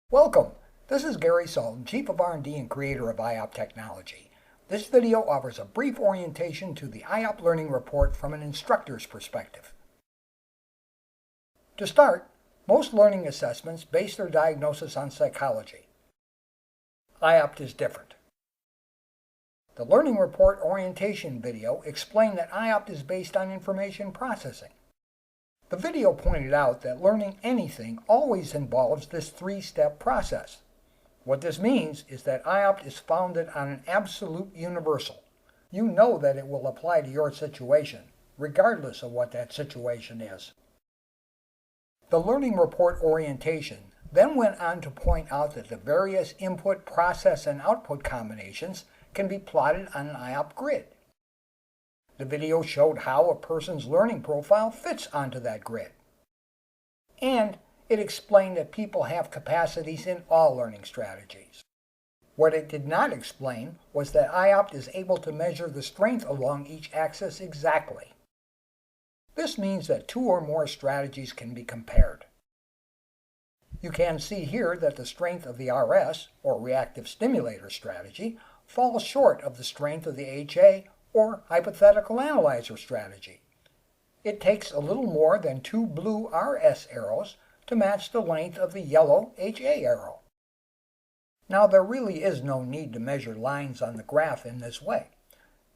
Welcome! This is Gary Sultan, Chief of R&D and creator of IOP Technology. This video offers a brief orientation to the IOP Learning Report from an instructor's perspective. To start, most learning assessments base their diagnosis on psychology. IOP is different. The Learning Report orientation video explained that IOP is based on information processing. The video pointed out that learning anything always involves this three-step process. What this means is that IOP is founded on an absolute universal. You know that it will apply to your situation, regardless of what that situation is. The Learning Report orientation then went on to point out that the various input, process, and output combinations can be plotted on an IOP grid. The video showed how a person's learning profile fits onto that grid. And it explained that people have capacities in all learning strategies. What it did not explain was that IOP is able to measure the strength along each axis exactly. This means that two or more strategies can be compared. You can see here that the strength of the RS, or reactive stimulator strategy, falls short of the strength of the HA, or hypothetical analyzer strategy. It takes a little more than two blue RS arrows to match the length of the yellow HA arrow. Now there really is no need to measure lines on the graph in this way.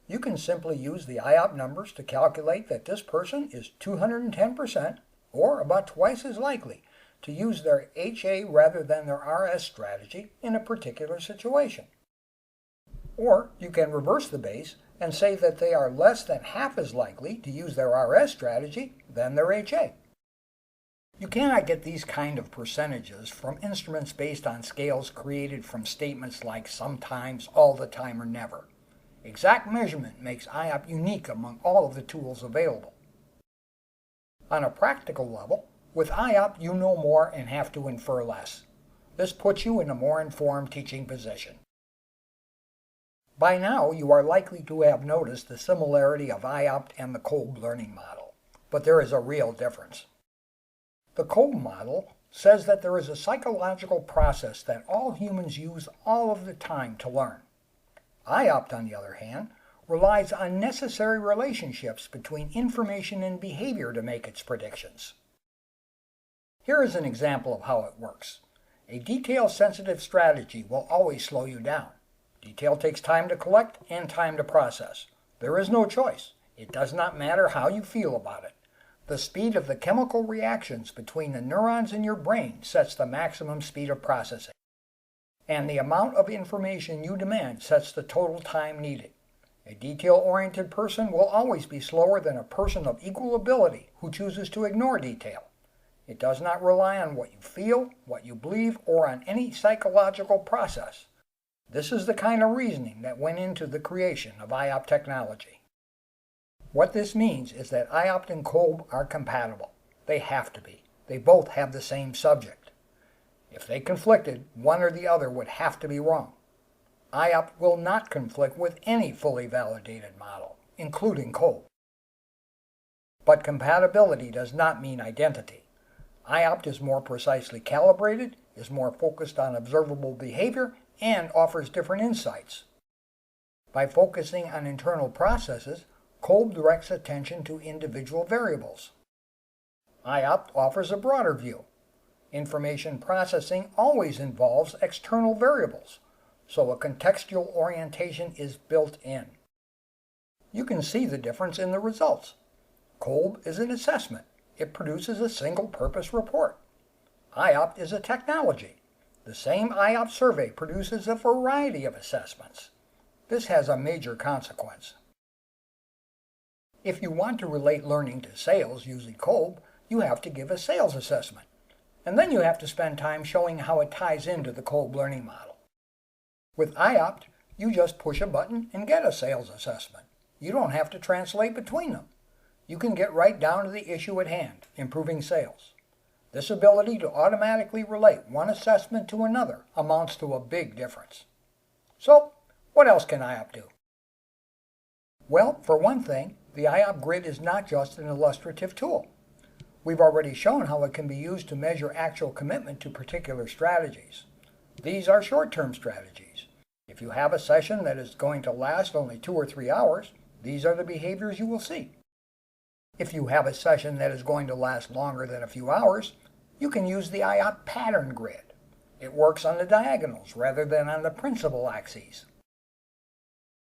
You can simply use the IOP numbers to calculate that this person is 210%, or about twice as likely, to use their HA rather than their RS strategy in a particular situation. Or you can reverse the base and say that they are less than half as likely to use their RS strategy than their HA. You cannot get these kind of percentages from instruments based on scales created from statements like sometimes, all the time, or never. Exact measurement makes IOP unique among all of the tools available. On a practical level, with IOP you know more and have to infer less. This puts you in a more informed teaching position. By now, you are likely to have noticed the similarity of IOP and the Kolb learning model, but there is a real difference. The Kolb model says that there is a psychological process that all humans use all of the time to learn. IOP, on the other hand, relies on necessary relationships between information and behavior to make its predictions. Here is an example of how it works. A detail-sensitive strategy will always slow you down. Detail takes time to collect and time to process. There is no choice. It does not matter how you feel about it. The speed of the chemical reactions between the neurons in your brain sets the maximum speed of processing. And the amount of information you demand sets the total time needed. A detail-oriented person will always be slower than a person of equal ability who chooses to ignore detail. It does not rely on what you feel, what you believe, or on any psychological process. This is the kind of reasoning that went into the creation of IOP technology. What this means is that IOP and Kolb are compatible. They have to be. They both have the same subject. If they conflicted, one or the other would have to be wrong. IOP will not conflict with any fully validated model, including Kolb. But compatibility does not mean identity. IOP is more precisely calibrated, is more focused on observable behavior, and offers different insights. By focusing on internal processes, Kolb directs attention to individual variables. IOP offers a broader view. Information processing always involves external variables, so a contextual orientation is built in. You can see the difference in the results. Kolb is an assessment. It produces a single-purpose report. IOP is a technology. The same IOP survey produces a variety of assessments. This has a major consequence. If you want to relate learning to sales using Kolb, you have to give a sales assessment. And then you have to spend time showing how it ties into the Kolb learning model. With IOP, you just push a button and get a sales assessment. You don't have to translate between them. You can get right down to the issue at hand, improving sales. This ability to automatically relate one assessment to another amounts to a big difference. So, what else can IOP do? Well, for one thing, the IOP grid is not just an illustrative tool. We've already shown how it can be used to measure actual commitment to particular strategies. These are short-term strategies. If you have a session that is going to last only 2 or 3 hours, these are the behaviors you will see. If you have a session that is going to last longer than a few hours, you can use the IOP pattern grid. It works on the diagonals rather than on the principal axes.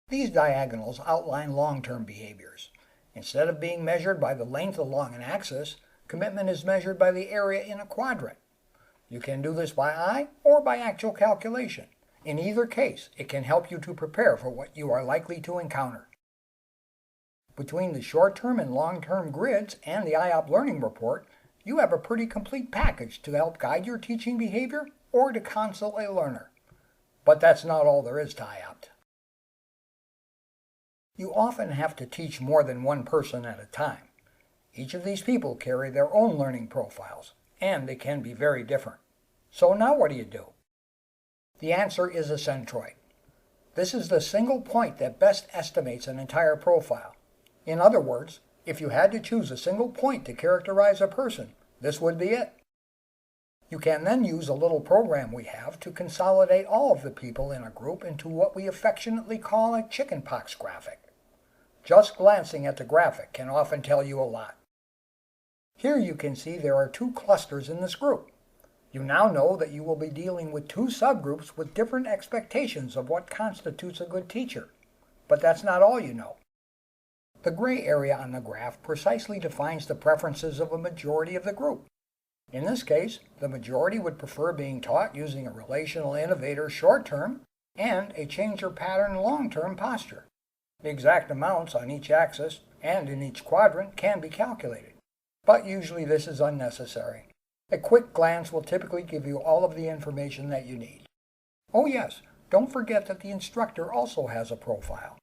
These diagonals outline long-term behaviors. Instead of being measured by the length along an axis, commitment is measured by the area in a quadrant. You can do this by eye or by actual calculation. In either case, it can help you to prepare for what you are likely to encounter. Between the short-term and long-term grids and the IOP Learning Report, you have a pretty complete package to help guide your teaching behavior or to counsel a learner. But that's not all there is to IOP. You often have to teach more than one person at a time. Each of these people carry their own learning profiles, and they can be very different. So now what do? The answer is a centroid. This is the single point that best estimates an entire profile. In other words, if you had to choose a single point to characterize a person, this would be it. You can then use a little program we have to consolidate all of the people in a group into what we affectionately call a chickenpox graphic. Just glancing at the graphic can often tell you a lot. Here you can see there are 2 clusters in this group. You now know that you will be dealing with 2 subgroups with different expectations of what constitutes a good teacher. But that's not all you know. The gray area on the graph precisely defines the preferences of a majority of the group. In this case, the majority would prefer being taught using a relational innovator short-term and a changer pattern long-term posture. The exact amounts on each axis and in each quadrant can be calculated, but usually this is unnecessary. A quick glance will typically give you all of the information that you need. Oh yes, don't forget that the instructor also has a profile.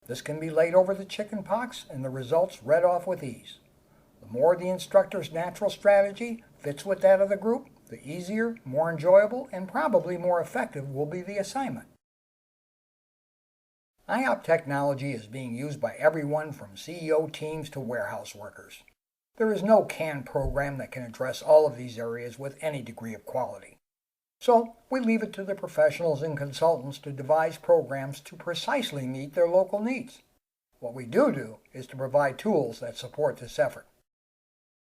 This can be laid over the chickenpox and the results read off with ease. The more the instructor's natural strategy fits with that of the group, the easier, more enjoyable, and probably more effective will be the assignment. IOP technology is being used by everyone from CEO teams to warehouse workers. There is no canned program that can address all of these areas with any degree of quality. So we leave it to the professionals and consultants to devise programs to precisely meet their local needs. What we do is to provide tools that support this effort.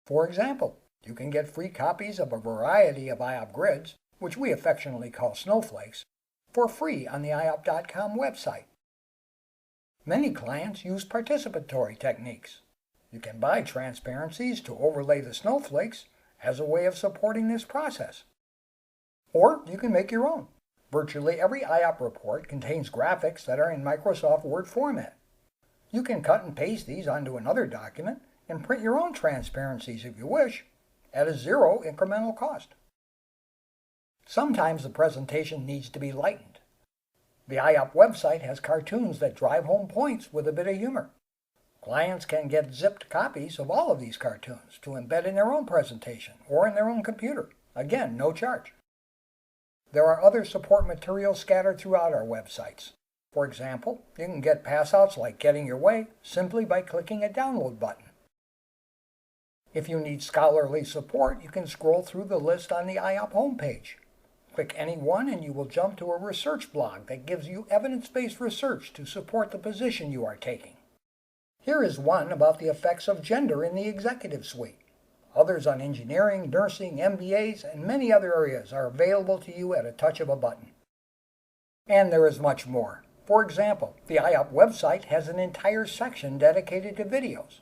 For example, you can get free copies of a variety of IOP grids, which we affectionately call snowflakes, for free on the IOP.com website. Many clients use participatory techniques. You can buy transparencies to overlay the snowflakes as a way of supporting this process. Or you can make your own. Virtually every IOP report contains graphics that are in Microsoft Word format. You can cut and paste these onto another document and print your own transparencies if you wish, at a 0 incremental cost. Sometimes the presentation needs to be lightened. The IOP website has cartoons that drive home points with a bit of humor. Clients can get zipped copies of all of these cartoons to embed in their own presentation or in their own computer. Again, no charge. There are other support materials scattered throughout our websites. For example, you can get passouts like Getting Your Way simply by clicking a download button. If you need scholarly support, you can scroll through the list on the IOP homepage. Click any one and you will jump to a research blog that gives you evidence-based research to support the position you are taking. Here is one about the effects of gender in the executive suite. Others on engineering, nursing, MBAs, and many other areas are available to you at a touch of a button. And there is much more. For example, the IOP website has an entire section dedicated to videos.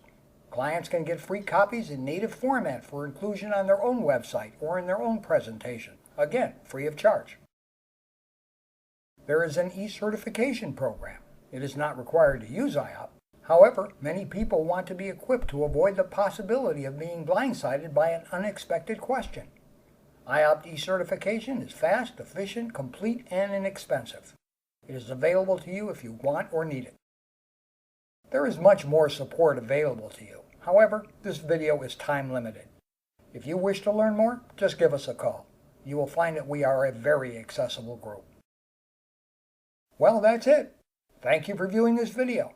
Clients can get free copies in native format for inclusion on their own website or in their own presentation. Again, free of charge. There is an e-certification program. It is not required to use IOP. However, many people want to be equipped to avoid the possibility of being blindsided by an unexpected question. IOP e-certification is fast, efficient, complete, and inexpensive. It is available to you if you want or need it. There is much more support available to you. However, this video is time limited. If you wish to learn more, just give us a call. You will find that we are a very accessible group. Well, that's it. Thank you for viewing this video.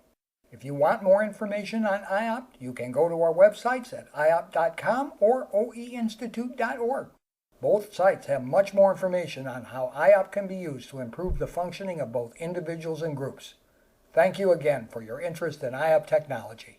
If you want more information on IOPT, you can go to our websites at iopt.com or oeinstitute.org. Both sites have much more information on how IOPT can be used to improve the functioning of both individuals and groups. Thank you again for your interest in IOPT technology.